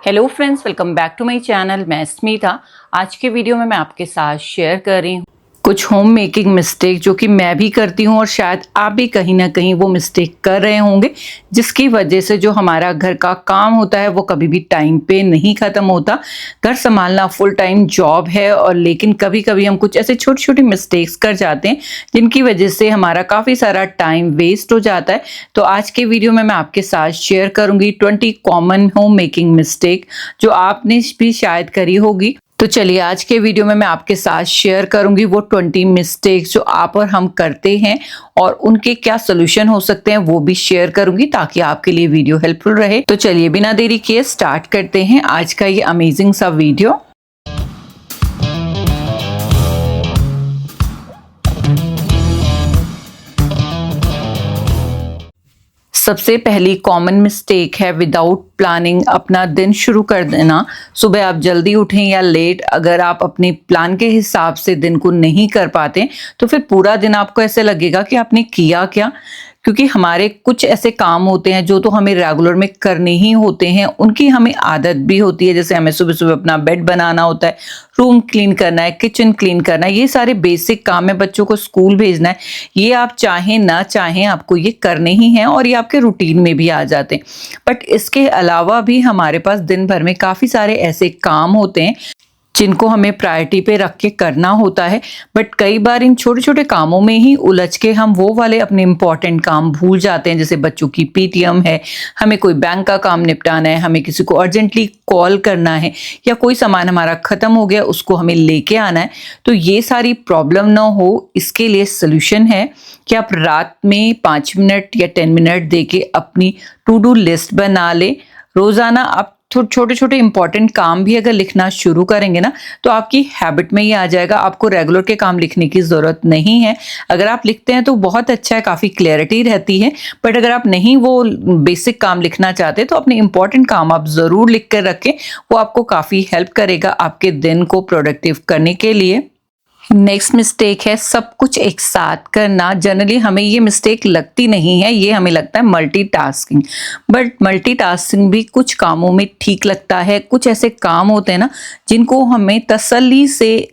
Hello friends, welcome back to my channel. मैं स्मिता। आज के वीडियो में मैं आपके साथ शेयर कर रही हूँ कुछ होम मेकिंग मिस्टेक जो कि मैं भी करती हूँ और शायद आप भी कहीं ना कहीं वो मिस्टेक कर रहे होंगे, जिसकी वजह से जो हमारा घर का काम होता है वो कभी भी टाइम पे नहीं ख़त्म होता। घर संभालना फुल टाइम जॉब है और लेकिन कभी कभी हम कुछ ऐसे छोटी छोटी मिस्टेक्स कर जाते हैं जिनकी वजह से हमारा काफ़ी सारा टाइम वेस्ट हो जाता है। तो आज के वीडियो में मैं आपके साथ शेयर करूंगी 20 कॉमन होम मेकिंग मिस्टेक जो आपने भी शायद करी होगी। तो चलिए आज के वीडियो में मैं आपके साथ शेयर करूंगी वो 20 मिस्टेक्स जो आप और हम करते हैं और उनके क्या सोल्यूशन हो सकते हैं वो भी शेयर करूंगी ताकि आपके लिए वीडियो हेल्पफुल रहे। तो चलिए बिना देरी किए स्टार्ट करते हैं आज का ये अमेजिंग सा वीडियो। सबसे पहली कॉमन मिस्टेक है विदाउट प्लानिंग अपना दिन शुरू कर देना। सुबह आप जल्दी उठें या लेट, अगर आप अपने प्लान के हिसाब से दिन को नहीं कर पाते तो फिर पूरा दिन आपको ऐसे लगेगा कि आपने किया क्या। क्योंकि हमारे कुछ ऐसे काम होते हैं जो तो हमें रेगुलर में करने ही होते हैं, उनकी हमें आदत भी होती है। जैसे हमें सुबह सुबह अपना बेड बनाना होता है, रूम क्लीन करना है, किचन क्लीन करना है, ये सारे बेसिक काम है, बच्चों को स्कूल भेजना है। ये आप चाहें ना चाहें आपको ये करने ही हैं और ये आपके रूटीन में भी आ जाते हैं। बट इसके अलावा भी हमारे पास दिन भर में काफ़ी सारे ऐसे काम होते हैं जिनको हमें प्रायोरिटी पे रख के करना होता है। बट कई बार इन छोटे छोटे कामों में ही उलझ के हम वो वाले अपने इम्पॉर्टेंट काम भूल जाते हैं। जैसे बच्चों की पीटीएम है, हमें कोई बैंक का काम निपटाना है, हमें किसी को अर्जेंटली कॉल करना है, या कोई सामान हमारा ख़त्म हो गया उसको हमें लेके आना है। तो ये सारी प्रॉब्लम ना हो, इसके लिए सोल्यूशन है कि आप रात में 5 मिनट या 10 मिनट दे के अपनी टू डू लिस्ट बना लें। रोज़ाना आप छोटे छोटे इंपॉर्टेंट काम भी अगर लिखना शुरू करेंगे ना तो आपकी हैबिट में ही आ जाएगा। आपको रेगुलर के काम लिखने की ज़रूरत नहीं है। अगर आप लिखते हैं तो बहुत अच्छा है, काफ़ी क्लैरिटी रहती है। बट अगर आप नहीं वो बेसिक काम लिखना चाहते तो अपने इंपॉर्टेंट काम आप ज़रूर लिख कर रखें, वो आपको काफ़ी हेल्प करेगा आपके दिन को प्रोडक्टिव करने के लिए। नेक्स्ट मिस्टेक है सब कुछ एक साथ करना। जनरली हमें ये मिस्टेक लगती नहीं है, ये हमें लगता है मल्टीटास्किंग। बट मल्टीटास्किंग भी कुछ कामों में ठीक लगता है। कुछ ऐसे काम होते हैं ना जिनको हमें तसल्ली से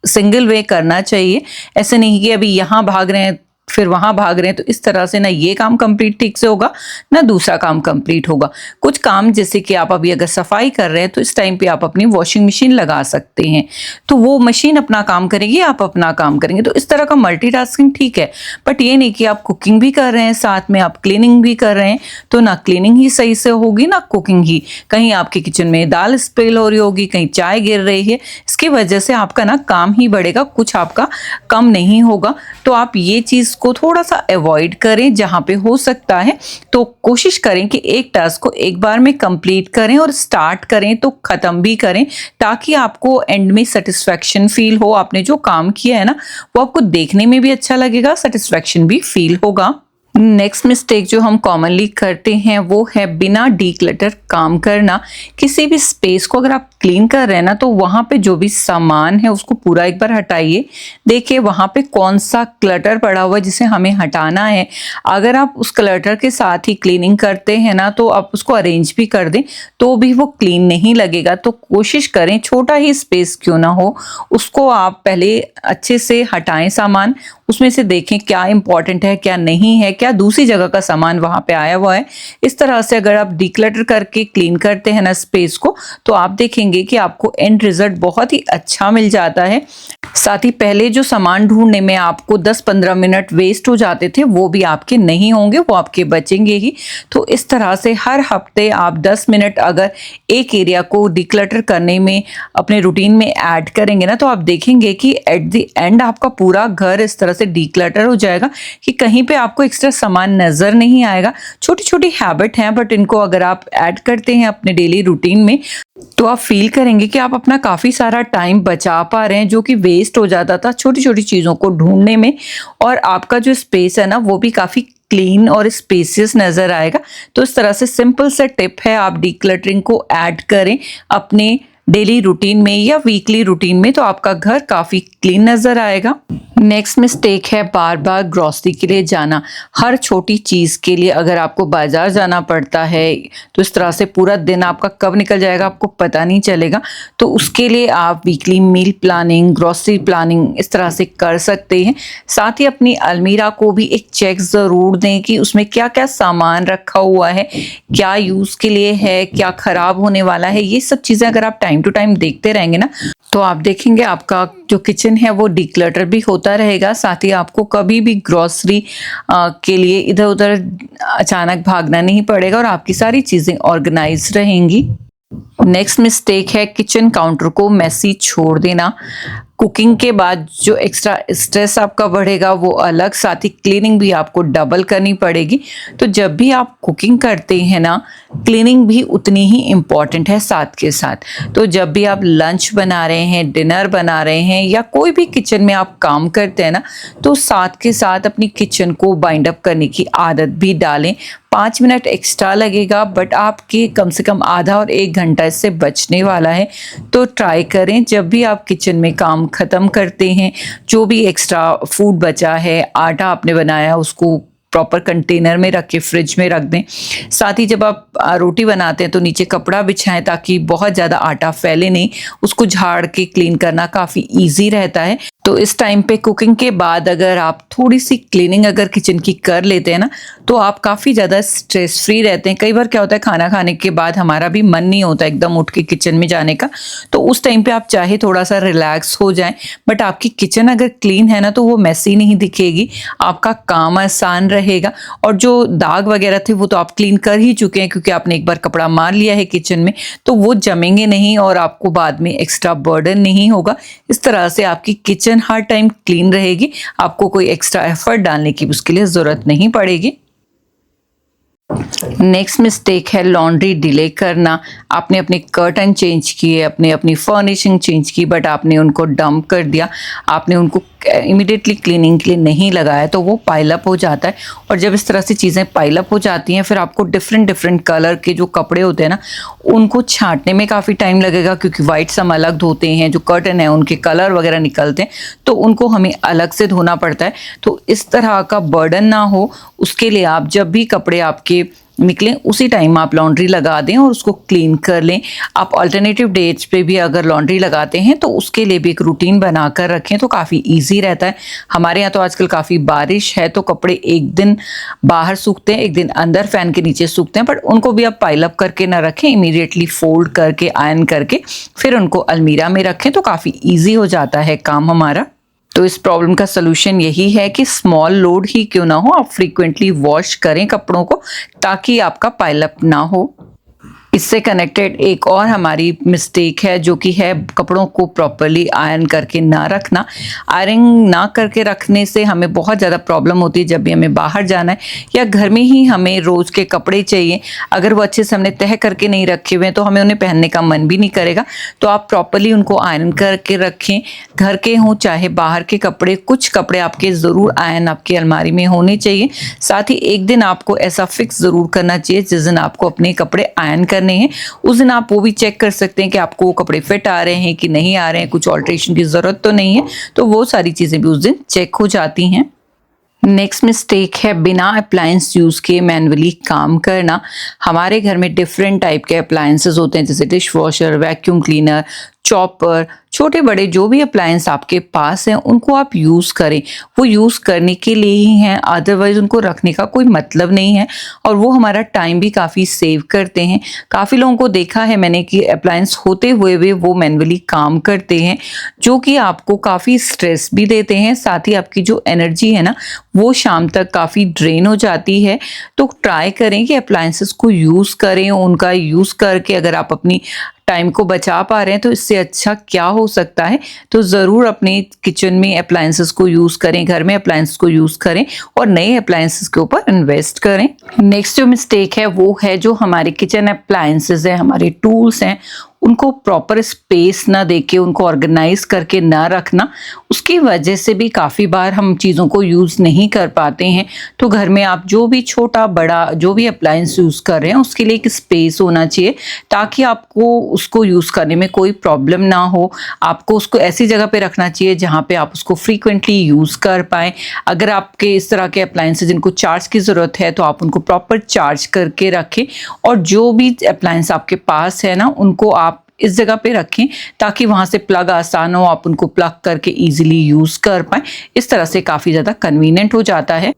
सिंगल वे करना चाहिए। ऐसे नहीं कि अभी यहाँ भाग रहे हैं फिर वहां भाग रहे हैं, तो इस तरह से ना ये काम कंप्लीट ठीक से होगा ना दूसरा काम कंप्लीट होगा। कुछ काम जैसे कि आप अभी अगर सफाई कर रहे हैं तो इस टाइम पे आप अपनी वॉशिंग मशीन लगा सकते हैं, तो वो मशीन अपना काम करेगी, आप अपना काम करेंगे। तो इस तरह का मल्टीटास्किंग ठीक है। बट ये नहीं कि आप कुकिंग भी कर रहे हैं साथ में आप क्लीनिंग भी कर रहे हैं, तो ना क्लीनिंग ही सही से होगी ना कुकिंग ही। कहीं आपके किचन में दाल स्पिल हो रही होगी, कहीं चाय गिर रही है, इसकी वजह से आपका ना काम ही बढ़ेगा, कुछ आपका कम नहीं होगा। तो आप ये चीज़ को थोड़ा सा अवॉइड करें। जहां पे हो सकता है तो कोशिश करें कि एक टास्क को एक बार में कंप्लीट करें और स्टार्ट करें तो खत्म भी करें, ताकि आपको एंड में सेटिस्फेक्शन फील हो। आपने जो काम किया है ना वो आपको देखने में भी अच्छा लगेगा, सेटिस्फेक्शन भी फील होगा। नेक्स्ट मिस्टेक जो हम कॉमनली करते हैं वो है बिना डीक्लटर काम करना। किसी भी स्पेस को अगर आप क्लीन कर रहे हैं ना तो वहाँ पे जो भी सामान है उसको पूरा एक बार हटाइए, देखिए वहाँ पे कौन सा क्लटर पड़ा हुआ है जिसे हमें हटाना है। अगर आप उस क्लटर के साथ ही क्लीनिंग करते हैं ना तो आप उसको अरेंज भी कर दें तो भी वो क्लीन नहीं लगेगा। तो कोशिश करें छोटा ही स्पेस क्यों ना हो उसको आप पहले अच्छे से हटाएं सामान, उसमें से देखें क्या इंपॉर्टेंट है क्या नहीं है, क्या दूसरी जगह का सामान वहां पे आया हुआ है। इस तरह से अगर आप डिक्लटर करके क्लीन करते हैं ना स्पेस को तो आप देखेंगे कि आपको एंड रिजल्ट बहुत ही अच्छा मिल जाता है। साथ ही पहले जो सामान ढूंढने में आपको 10-15 मिनट वेस्ट हो जाते थे वो भी आपके नहीं होंगे, वो आपके बचेंगे ही। तो इस तरह से हर हफ्ते आप 10 मिनट अगर एक एरिया को डिक्लटर करने में अपने रूटीन में ऐड करेंगे ना तो आप देखेंगे कि एट द एंड आपका पूरा घर इस तरह से डिक्लटर हो जाएगा कि कहीं पे आपको एक्स्ट्रा सामान नजर नहीं आएगा। छोटी छोटी हैबिट हैं बट इनको अगर आप ऐड करते हैं अपने डेली रूटीन में तो आप फील करेंगे कि आप अपना काफ़ी सारा टाइम बचा पा रहे हैं जो कि वेस्ट हो जाता था छोटी छोटी चीज़ों को ढूंढने में। और आपका जो स्पेस है ना वो भी काफ़ी क्लीन और स्पेसियस नज़र आएगा। तो इस तरह से सिंपल सा टिप है, आप डिक्लटरिंग को ऐड करें अपने डेली रूटीन में या वीकली रूटीन में, तो आपका घर काफ़ी क्लीन नज़र आएगा। नेक्स्ट मिस्टेक है बार बार ग्रॉसरी के लिए जाना। हर छोटी चीज़ के लिए अगर आपको बाजार जाना पड़ता है तो इस तरह से पूरा दिन आपका कब निकल जाएगा आपको पता नहीं चलेगा। तो उसके लिए आप weekly meal planning, grocery planning इस तरह से कर सकते हैं। साथ ही अपनी अलमीरा को भी एक चेक ज़रूर दें कि उसमें क्या क्या सामान रखा हुआ है, क्या यूज़ के लिए है, क्या ख़राब होने वाला है। ये सब चीज़ें अगर आप टाइम टू टाइम देखते रहेंगे ना, तो आप देखेंगे आपका जो किचन है वो डिक्लटर भी होता रहेगा। साथ ही आपको कभी भी ग्रॉसरी के लिए इधर उधर अचानक भागना नहीं पड़ेगा और आपकी सारी चीज़ें ऑर्गेनाइज रहेंगी। नेक्स्ट मिस्टेक है किचन काउंटर को मैसी छोड़ देना। कुकिंग के बाद जो एक्स्ट्रा स्ट्रेस आपका बढ़ेगा वो अलग, साथ ही क्लीनिंग भी आपको डबल करनी पड़ेगी। तो जब भी आप कुकिंग करते हैं ना, क्लीनिंग भी उतनी ही इम्पॉर्टेंट है साथ के साथ। तो जब भी आप लंच बना रहे हैं, डिनर बना रहे हैं या कोई भी किचन में आप काम करते हैं ना, तो साथ के साथ अपनी किचन को बाइंड अप करने की आदत भी डालें। 5 मिनट एक्स्ट्रा लगेगा बट आपके कम से कम आधा और 1 घंटा इससे बचने वाला है। तो ट्राई करें जब भी आप किचन में काम ख़त्म करते हैं, जो भी एक्स्ट्रा फूड बचा है, आटा आपने बनाया उसको प्रॉपर कंटेनर में रख के फ्रिज में रख दें। साथ ही जब आप रोटी बनाते हैं तो नीचे कपड़ा बिछाएं ताकि बहुत ज़्यादा आटा फैले नहीं, उसको झाड़ के क्लीन करना काफ़ी ईजी रहता है। तो इस टाइम पे कुकिंग के बाद अगर आप थोड़ी सी क्लीनिंग अगर किचन की कर लेते हैं ना, तो आप काफ़ी ज़्यादा स्ट्रेस फ्री रहते हैं। कई बार क्या होता है खाना खाने के बाद हमारा भी मन नहीं होता एकदम उठ के किचन में जाने का, तो उस टाइम पे आप चाहे थोड़ा सा रिलैक्स हो जाएं, बट आपकी किचन अगर क्लीन है ना तो वो मैसी नहीं दिखेगी, आपका काम आसान रहेगा। और जो दाग वगैरह थे वो तो आप क्लीन कर ही चुके हैं क्योंकि आपने एक बार कपड़ा मार लिया है किचन में, तो वो जमेंगे नहीं और आपको बाद में एक्स्ट्रा बर्डन नहीं होगा। इस तरह से आपकी किचन हर टाइम क्लीन रहेगी, आपको कोई एक्स्ट्रा एफर्ट डालने की उसके लिए ज़रूरत नहीं पड़ेगी। नेक्स्ट मिस्टेक है लॉन्ड्री डिले करना। आपने अपने कर्टन चेंज किए, अपनी फर्निशिंग चेंज की, बट आपने उनको डंप कर दिया, आपने उनको इमीडिएटली क्लीनिंग के लिए नहीं लगाया, तो वो पाइलअप हो जाता है। और जब इस तरह से चीज़ें पाइलअप हो जाती हैं, फिर आपको डिफरेंट कलर के जो कपड़े होते हैं ना, उनको छांटने में काफ़ी टाइम लगेगा क्योंकि वाइट्स हम अलग धोते हैं, जो कर्टन है उनके कलर वगैरह निकलते हैं, तो उनको हमें अलग से धोना पड़ता है। तो इस तरह का बर्डन ना हो उसके लिए आप जब भी कपड़े आपके निकलें उसी टाइम आप लॉन्ड्री लगा दें और उसको क्लीन कर लें। आप अल्टरनेटिव डेट्स पे भी अगर लॉन्ड्री लगाते हैं तो उसके लिए भी एक रूटीन बनाकर रखें तो काफ़ी इजी रहता है। हमारे यहाँ तो आजकल काफ़ी बारिश है तो कपड़े एक दिन बाहर सूखते हैं, एक दिन अंदर फैन के नीचे सूखते हैं, बट उनको भी आप पाइलअप करके ना रखें, इमीडिएटली फोल्ड करके आयरन करके फिर उनको अलमीरा में रखें तो काफ़ी ईजी हो जाता है काम हमारा। तो इस प्रॉब्लम का सलूशन यही है कि स्मॉल लोड ही क्यों ना हो, आप फ्रीक्वेंटली वॉश करें कपड़ों को ताकि आपका पाइलअप ना हो। इससे कनेक्टेड एक और हमारी मिस्टेक है जो कि है कपड़ों को प्रॉपरली आयरन करके ना रखना। आयरन ना करके रखने से हमें बहुत ज़्यादा प्रॉब्लम होती है जब भी हमें बाहर जाना है या घर में ही हमें रोज़ के कपड़े चाहिए। अगर वो अच्छे से हमने तह करके नहीं रखे हुए हैं तो हमें उन्हें पहनने का मन भी नहीं करेगा। तो आप प्रॉपरली उनको आयरन करके रखें, घर के हों चाहे बाहर के कपड़े। कुछ कपड़े आपके ज़रूर आयरन आपकी अलमारी में होने चाहिए। साथ ही एक दिन आपको ऐसा फिक्स ज़रूर करना चाहिए जिस दिन आपको अपने कपड़े आयरन करने हैं, उस दिन आप वो भी चेक कर सकते हैं कि आपको वो कपड़े फिट आ रहे हैं कि नहीं आ रहे हैं, कुछ ऑल्ट्रेशन की ज़रूरत तो नहीं है, तो वो सारी चीज़ें भी उस दिन चेक हो जाती हैं। नेक्स्ट मिस्टेक है बिना अप्लायंस यूज़ किए मैनुअली काम करना। हमारे घर में डिफरेंट टाइप के अप्लायंसेस होते हैं जैसे dish washer, vacuum cleaner, chopper, छोटे बड़े जो भी अप्लायंस आपके पास हैं उनको आप यूज़ करें। वो यूज़ करने के लिए ही हैं, अदरवाइज़ उनको रखने का कोई मतलब नहीं है और वो हमारा टाइम भी काफ़ी सेव करते हैं। काफ़ी लोगों को देखा है मैंने कि अप्लायंस होते हुए भी वो मैनुअली काम करते हैं जो कि आपको काफ़ी स्ट्रेस भी देते हैं। साथ ही आपकी जो एनर्जी है ना वो शाम तक काफ़ी ड्रेन हो जाती है। तो ट्राई करें कि अप्लायंसेस को यूज़ करें, उनका यूज़ करके अगर आप अपनी टाइम को बचा पा रहे हैं तो इससे अच्छा क्या हो सकता है। तो ज़रूर अपने किचन में अप्लायंसेस को यूज़ करें, घर में अप्लायंसेस को यूज़ करें और नए अप्लायंसेस के ऊपर इन्वेस्ट करें। नेक्स्ट जो मिस्टेक है वो है जो हमारे किचन अप्लायंसेस हैं, हमारे टूल्स हैं, उनको प्रॉपर स्पेस ना देके उनको ऑर्गेनाइज करके ना रखना, उसकी वजह से भी काफ़ी बार हम चीज़ों को यूज़ नहीं कर पाते हैं। तो घर में आप जो भी छोटा बड़ा जो भी अप्लायंस यूज़ कर रहे हैं उसके लिए एक स्पेस होना चाहिए, ताकि आपको उसको यूज़ करने में कोई प्रॉब्लम ना हो। आपको उसको ऐसी जगह पे रखना चाहिए जहाँ पे आप उसको फ्रीक्वेंटली यूज़ कर पाएँ। अगर आपके इस तरह के अप्लायंसेस जिनको चार्ज की ज़रूरत है तो आप उनको प्रॉपर चार्ज करके रखें, और जो भी अप्लायंस आपके पास है ना उनको आप इस जगह पे रखें ताकि वहाँ से प्लग आसान हो, आप उनको प्लग करके इजीली यूज़ कर पाएँ। इस तरह से काफ़ी ज़्यादा कन्वीनियंट हो जाता है।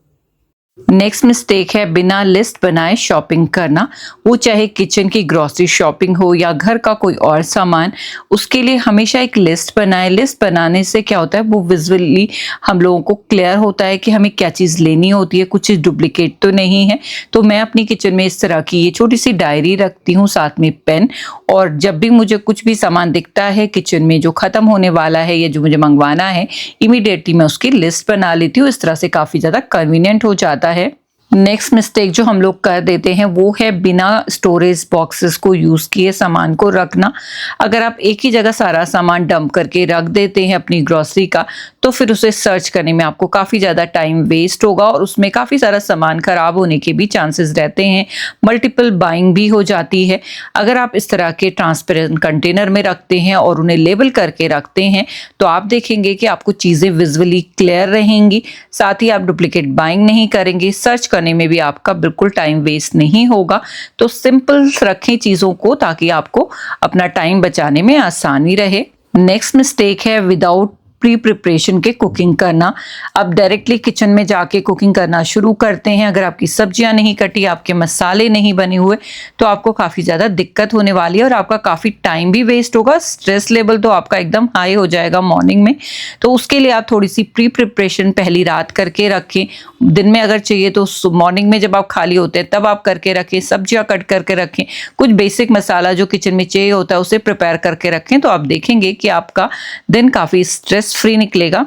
नेक्स्ट मिस्टेक है बिना लिस्ट बनाए शॉपिंग करना। वो चाहे किचन की ग्रॉसरी शॉपिंग हो या घर का कोई और सामान, उसके लिए हमेशा एक लिस्ट बनाए। लिस्ट बनाने से क्या होता है, वो विजुअली हम लोगों को क्लियर होता है कि हमें क्या चीज़ लेनी होती है, कुछ चीज़ डुप्लीकेट तो नहीं है। तो मैं अपनी किचन में इस तरह की ये छोटी सी डायरी रखती हूँ, साथ में पेन, और जब भी मुझे कुछ भी सामान दिखता है किचन में जो ख़त्म होने वाला है या जो मुझे मंगवाना है, इमीडिएटली मैं उसकी लिस्ट बना लेती हूँ। इस तरह से काफ़ी ज़्यादा कन्वीनियंट हो जाता है। नेक्स्ट मिस्टेक जो हम लोग कर देते हैं वो है बिना स्टोरेज बॉक्सेस को यूज़ किए सामान को रखना। अगर आप एक ही जगह सारा सामान डंप करके रख देते हैं अपनी ग्रॉसरी का, तो फिर उसे सर्च करने में आपको काफ़ी ज़्यादा टाइम वेस्ट होगा और उसमें काफ़ी सारा सामान ख़राब होने के भी चांसेस रहते हैं। मल्टीपल बाइंग भी हो जाती है। अगर आप इस तरह के ट्रांसपेरेंट कंटेनर में रखते हैं और उन्हें लेबल करके रखते हैं तो आप देखेंगे कि आपको चीज़ें विजुअली क्लियर रहेंगी, साथ ही आप डुप्लीकेट बाइंग नहीं करेंगे, सर्च करने में भी आपका बिल्कुल टाइम वेस्ट नहीं होगा। तो सिंपल रखें चीज़ों को ताकि आपको अपना टाइम बचाने में आसानी रहे। नेक्स्ट मिस्टेक है विदाउट प्री प्रिपरेशन के कुकिंग करना। आप डायरेक्टली किचन में जाके कुकिंग करना शुरू करते हैं। अगर आपकी सब्जियां नहीं कटी, आपके मसाले नहीं बने हुए, तो आपको काफ़ी ज़्यादा दिक्कत होने वाली है और आपका काफ़ी टाइम भी वेस्ट होगा। स्ट्रेस लेवल तो आपका एकदम हाई हो जाएगा मॉर्निंग में। तो उसके लिए आप थोड़ी सी प्री प्रिपरेशन पहली रात करके रखें। दिन में अगर चाहिए तो मॉर्निंग में जब आप खाली होते हैं तब आप करके रखें, सब्जियां कट करके रखें, कुछ बेसिक मसाला जो किचन में चाहिए होता है उसे प्रिपेयर करके रखें। तो आप देखेंगे कि आपका दिन काफ़ी स्ट्रेस फ्री निकलेगा।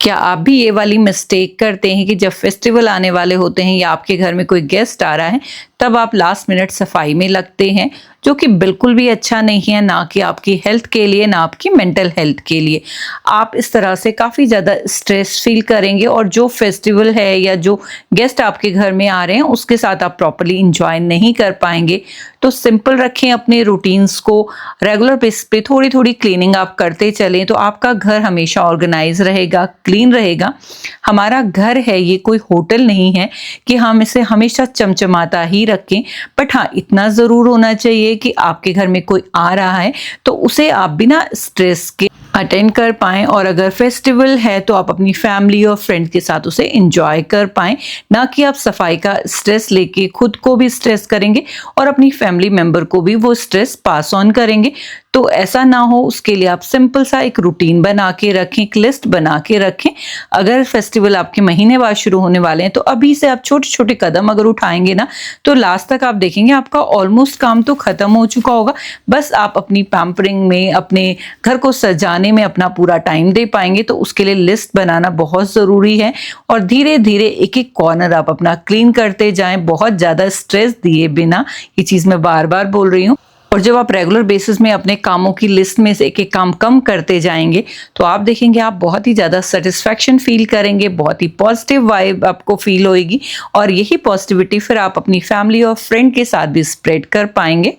क्या आप भी ये वाली मिस्टेक करते हैं कि जब फेस्टिवल आने वाले होते हैं या आपके घर में कोई गेस्ट आ रहा है तब आप लास्ट मिनट सफाई में लगते हैं, जो कि बिल्कुल भी अच्छा नहीं है, ना कि आपकी हेल्थ के लिए ना आपकी मेंटल हेल्थ के लिए। आप इस तरह से काफ़ी ज़्यादा स्ट्रेस फील करेंगे और जो फेस्टिवल है या जो गेस्ट आपके घर में आ रहे हैं उसके साथ आप प्रॉपरली इंजॉय नहीं कर पाएंगे। तो सिंपल रखें अपने रूटीन्स को, रेगुलर बेसिस पे थोड़ी थोड़ी क्लीनिंग आप करते चलें तो आपका घर हमेशा ऑर्गेनाइज रहेगा, क्लीन रहेगा। हमारा घर है, ये कोई होटल नहीं है कि हम इसे हमेशा चमचमाता ही रखें। बट हाँ, इतना ज़रूर होना चाहिए कि आपके घर में कोई आ रहा है तो उसे आप बिना स्ट्रेस के अटेंड कर पाएं, और अगर फेस्टिवल है तो आप अपनी फैमिली और फ्रेंड के साथ उसे एंजॉय कर पाएं, ना कि आप सफाई का स्ट्रेस लेके खुद को भी स्ट्रेस करेंगे और अपनी फैमिली मेंबर को भी वो स्ट्रेस पास ऑन करेंगे। तो ऐसा ना हो, उसके लिए आप सिंपल सा एक रूटीन बना के रखें, एक लिस्ट बना के रखें। अगर फेस्टिवल आपके महीने बाद शुरू होने वाले हैं तो अभी से आप छोटे छोटे कदम अगर उठाएंगे ना तो लास्ट तक आप देखेंगे आपका ऑलमोस्ट काम तो खत्म हो चुका होगा। बस आप अपनी पैम्परिंग में, अपने घर को सजाने में अपना पूरा टाइम दे पाएंगे। तो उसके लिए लिस्ट बनाना बहुत ज़रूरी है और धीरे धीरे एक एक कॉर्नर आप अपना क्लीन करते जाएं, बहुत ज़्यादा स्ट्रेस दिए बिना। ये चीज़ मैं बार बार बोल रही हूँ। और जब आप रेगुलर बेसिस में अपने कामों की लिस्ट में से एक एक काम कम करते जाएंगे तो आप देखेंगे आप बहुत ही ज़्यादा सेटिस्फैक्शन फील करेंगे, बहुत ही पॉजिटिव वाइब आपको फील होएगी और यही पॉजिटिविटी फिर आप अपनी फैमिली और फ्रेंड के साथ भी स्प्रेड कर पाएंगे।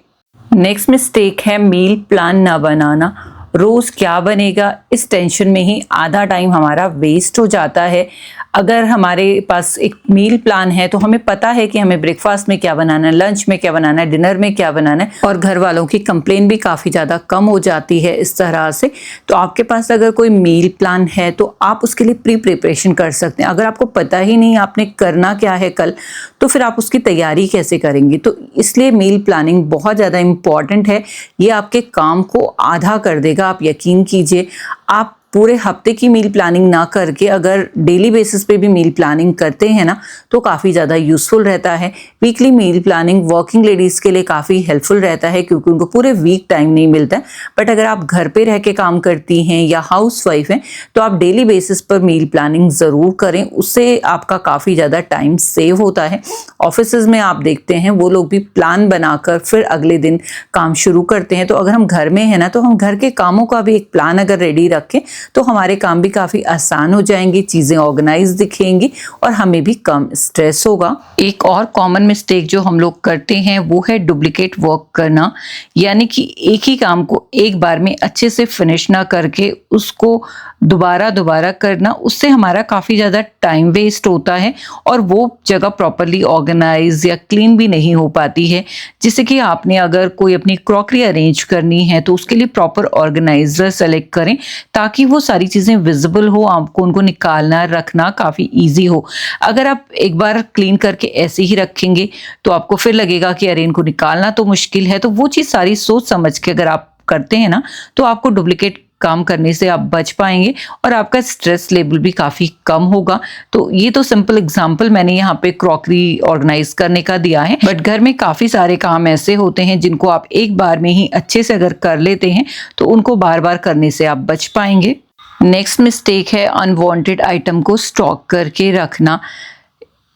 नेक्स्ट मिस्टेक है मील प्लान ना बनाना। रोज़ क्या बनेगा इस टेंशन में ही आधा टाइम हमारा वेस्ट हो जाता है। अगर हमारे पास एक मील प्लान है तो हमें पता है कि हमें ब्रेकफास्ट में क्या बनाना है, लंच में क्या बनाना है, डिनर में क्या बनाना है, और घर वालों की कंप्लेन भी काफ़ी ज़्यादा कम हो जाती है इस तरह से। तो आपके पास अगर कोई मील प्लान है तो आप उसके लिए प्री प्रिपरेशन कर सकते हैं। अगर आपको पता ही नहीं आपने करना क्या है कल, तो फिर आप उसकी तैयारी कैसे करेंगे। तो इसलिए मील प्लानिंग बहुत ज़्यादा इम्पॉर्टेंट है। ये आपके काम को आधा कर देगा, आप यकीन कीजिए। आप पूरे हफ्ते की मील प्लानिंग ना करके अगर डेली बेसिस पे भी मील प्लानिंग करते हैं ना तो काफ़ी ज़्यादा यूज़फुल रहता है। Weekly meal planning working ladies के लिए काफ़ी हेल्पफुल रहता है क्योंकि उनको पूरे वीक टाइम नहीं मिलता है। बट अगर आप घर पे रह के काम करती हैं या हाउस वाइफ हैं तो आप डेली बेसिस पर मील प्लानिंग ज़रूर करें, उससे आपका काफ़ी ज़्यादा टाइम सेव होता है। ऑफिसेज में आप देखते हैं वो लोग भी प्लान बनाकर फिर अगले दिन काम शुरू करते हैं। तो अगर हम घर में हैं ना तो हम घर के कामों का भी एक प्लान अगर रेडी रखें तो हमारे काम भी काफ़ी आसान हो जाएंगे, चीज़ें ऑर्गेनाइज दिखेंगी और हमें भी कम स्ट्रेस होगा। एक और कॉमन मिस्टेक जो हम लोग करते हैं वो है डुप्लीकेट वर्क करना, यानी कि एक ही काम को एक बार में अच्छे से फिनिश ना करके उसको दोबारा करना। उससे हमारा काफ़ी ज़्यादा टाइम वेस्ट होता है और वो जगह प्रॉपरली ऑर्गेनाइज या क्लीन भी नहीं हो पाती है। जैसे कि आपने अगर कोई अपनी क्रॉकरी अरेंज करनी है तो उसके लिए प्रॉपर ऑर्गेनाइजर सेलेक्ट करें ताकि वो सारी चीज़ें विजिबल हो, आपको उनको निकालना रखना काफ़ी ईजी हो। अगर आप एक बार क्लीन करके ऐसे ही रखेंगे तो आपको फिर लगेगा कि अरे इनको निकालना तो मुश्किल है। तो वो चीज़ सारी सोच समझ के अगर आप करते हैं ना तो आपको डुप्लीकेट काम करने से आप बच पाएंगे और आपका स्ट्रेस लेवल भी काफ़ी कम होगा। तो ये तो सिंपल एग्जांपल मैंने यहाँ पे क्रॉकरी ऑर्गेनाइज करने का दिया है, बट घर में काफ़ी सारे काम ऐसे होते हैं जिनको आप एक बार में ही अच्छे से अगर कर लेते हैं तो उनको बार बार करने से आप बच पाएंगे। नेक्स्ट मिस्टेक है अनवांटेड आइटम को स्टॉक करके रखना।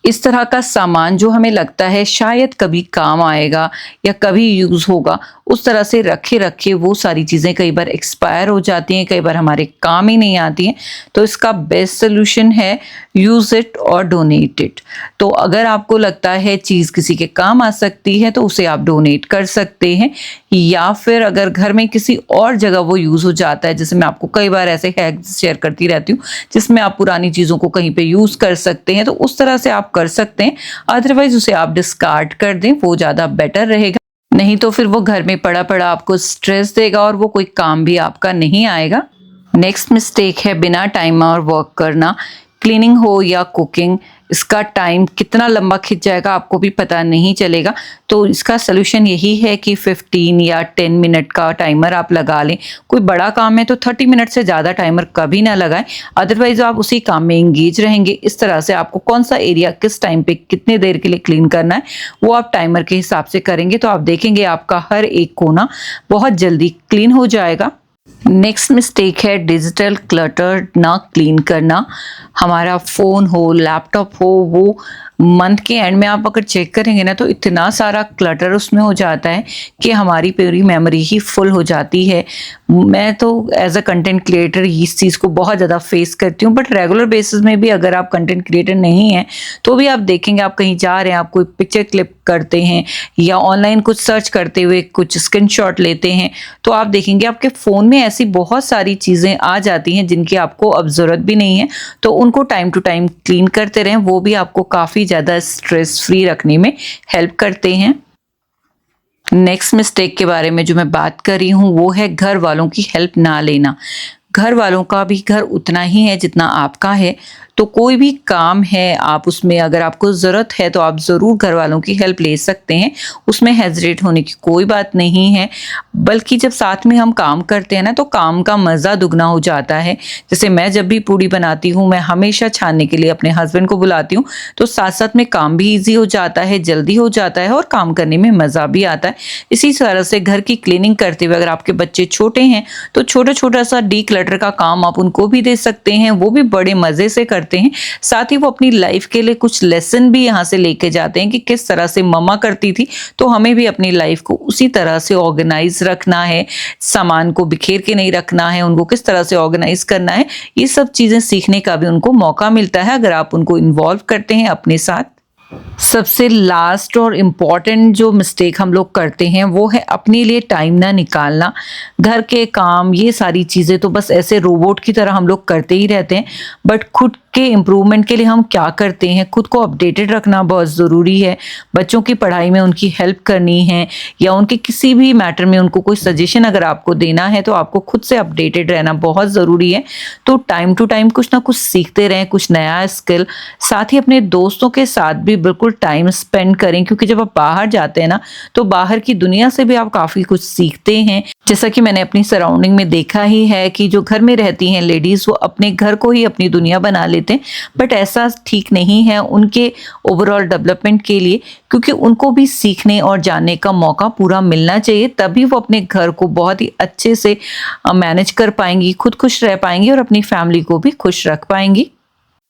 इस तरह का सामान जो हमें लगता है शायद कभी काम आएगा या कभी यूज़ होगा, उस तरह से रखे रखे वो सारी चीज़ें कई बार एक्सपायर हो जाती हैं, कई बार हमारे काम ही नहीं आती हैं। तो इसका बेस्ट सोल्यूशन है यूज़ इट और डोनेट इट। तो अगर आपको लगता है चीज़ किसी के काम आ सकती है तो उसे आप डोनेट कर सकते हैं, या फिर अगर घर में किसी और जगह वो यूज़ हो जाता है, जैसे मैं आपको कई बार ऐसे हैक्स शेयर करती रहती हूँ जिसमें आप पुरानी चीज़ों को कहीं पे यूज़ कर सकते हैं, तो उस तरह से आप कर सकते हैं। अदरवाइज उसे आप डिस्कार्ड कर दें, वो ज़्यादा बेटर रहेगा। नहीं तो फिर वो घर में पड़ा पड़ा आपको स्ट्रेस देगा और वो कोई काम भी आपका नहीं आएगा। नेक्स्ट मिस्टेक है बिना टाइमर वर्क करना। क्लीनिंग हो या कुकिंग, इसका टाइम कितना लंबा खिंच जाएगा आपको भी पता नहीं चलेगा। तो इसका सलूशन यही है कि 15 या 10 मिनट का टाइमर आप लगा लें। कोई बड़ा काम है तो 30 मिनट से ज़्यादा टाइमर कभी ना लगाएं, अदरवाइज आप उसी काम में इंगेज रहेंगे। इस तरह से आपको कौन सा एरिया किस टाइम पे कितने देर के लिए क्लीन करना है वो आप टाइमर के हिसाब से करेंगे तो आप देखेंगे आपका हर एक कोना बहुत जल्दी क्लीन हो जाएगा। नेक्स्ट मिस्टेक है डिजिटल क्लटर ना क्लीन करना। हमारा फ़ोन हो, लैपटॉप हो, वो मंथ के एंड में आप अगर चेक करेंगे ना तो इतना सारा क्लटर उसमें हो जाता है कि हमारी पूरी मेमोरी ही फुल हो जाती है। मैं तो एज अ कंटेंट क्रिएटर इस चीज़ को बहुत ज़्यादा फेस करती हूँ, बट रेगुलर बेसिस में भी अगर आप कंटेंट क्रिएटर नहीं हैं तो भी आप देखेंगे, आप कहीं जा रहे हैं, आप कोई पिक्चर क्लिप करते हैं या ऑनलाइन कुछ सर्च करते हुए कुछ स्क्रीनशॉट लेते हैं तो आप देखेंगे आपके फ़ोन में ऐसी बहुत सारी चीज़ें आ जाती हैं जिनकी आपको अब ज़रूरत भी नहीं है। तो उनको टाइम टू टाइम क्लीन करते रहें, वो भी आपको काफ़ी ज़्यादा स्ट्रेस फ्री रखने में हेल्प करते हैं। नेक्स्ट मिस्टेक के बारे में जो मैं बात कर रही हूँ वो है घर वालों की हेल्प ना लेना। घर वालों का भी घर उतना ही है जितना आपका है, तो कोई भी काम है आप उसमें अगर आपको ज़रूरत है तो आप ज़रूर घर वालों की हेल्प ले सकते हैं, उसमें हेजिटेट होने की कोई बात नहीं है। बल्कि जब साथ में हम काम करते हैं ना तो काम का मज़ा दुगना हो जाता है। जैसे मैं जब भी पूड़ी बनाती हूँ मैं हमेशा छानने के लिए अपने हस्बैंड को बुलाती हूँ, तो साथ साथ में काम भी ईजी हो जाता है, जल्दी हो जाता है और काम करने में मज़ा भी आता है। इसी तरह से घर की क्लीनिंग करते हुए अगर आपके बच्चे छोटे हैं तो छोटा छोटा सा डी क्लटर का काम आप उनको भी दे सकते हैं, वो भी बड़े मज़े से करते हैं। साथ ही वो अपनी लाइफ के लिए कुछ लेसन भी यहाँ से लेके जाते हैं कि किस तरह से मम्मा करती थी तो हमें भी अपनी लाइफ को उसी तरह से ऑर्गेनाइज रखना है, सामान को बिखेर के नहीं रखना है, उनको किस तरह से ऑर्गेनाइज करना है। ये सब चीज़ें सीखने का भी उनको मौका मिलता है अगर आप उनको इन्वॉल्व करते हैं अपने साथ। सबसे लास्ट और इम्पॉर्टेंट जो मिस्टेक हम लोग करते हैं वो है अपने लिए टाइम ना निकालना। घर के काम ये सारी चीज़ें तो बस ऐसे रोबोट की तरह हम लोग करते ही रहते हैं, बट खुद के इम्प्रूवमेंट के लिए हम क्या करते हैं, खुद को अपडेटेड रखना बहुत ज़रूरी है। बच्चों की पढ़ाई में उनकी हेल्प करनी है या उनके किसी भी मैटर में उनको कोई सजेशन अगर आपको देना है तो आपको खुद से अपडेटेड रहना बहुत ज़रूरी है। तो टाइम टू टाइम कुछ ना कुछ सीखते रहें, कुछ नया स्किल। साथ ही अपने दोस्तों के साथ भी बिल्कुल टाइम स्पेंड करें, क्योंकि जब आप बाहर जाते हैं ना तो बाहर की दुनिया से भी आप काफ़ी कुछ सीखते हैं। जैसा कि मैंने अपनी सराउंडिंग में देखा ही है कि जो घर में रहती हैं लेडीज़ वो अपने घर को ही अपनी दुनिया बना लेते हैं, बट ऐसा ठीक नहीं है उनके ओवरऑल डेवलपमेंट के लिए, क्योंकि उनको भी सीखने और जानने का मौका पूरा मिलना चाहिए। तभी वो अपने घर को बहुत ही अच्छे से मैनेज कर पाएंगी, खुद खुश रह पाएंगी और अपनी फैमिली को भी खुश रख पाएंगी।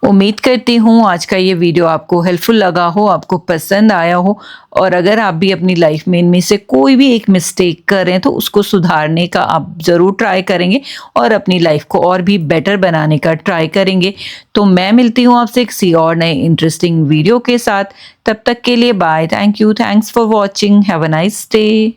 उम्मीद करती हूँ आज का ये वीडियो आपको हेल्पफुल लगा हो, आपको पसंद आया हो। और अगर आप भी अपनी लाइफ में इनमें से कोई भी एक मिस्टेक करें तो उसको सुधारने का आप ज़रूर ट्राई करेंगे और अपनी लाइफ को और भी बेटर बनाने का ट्राई करेंगे। तो मैं मिलती हूँ आपसे किसी और नए इंटरेस्टिंग वीडियो के साथ। तब तक के लिए bye, thank you, thanks for watching, have a nice day.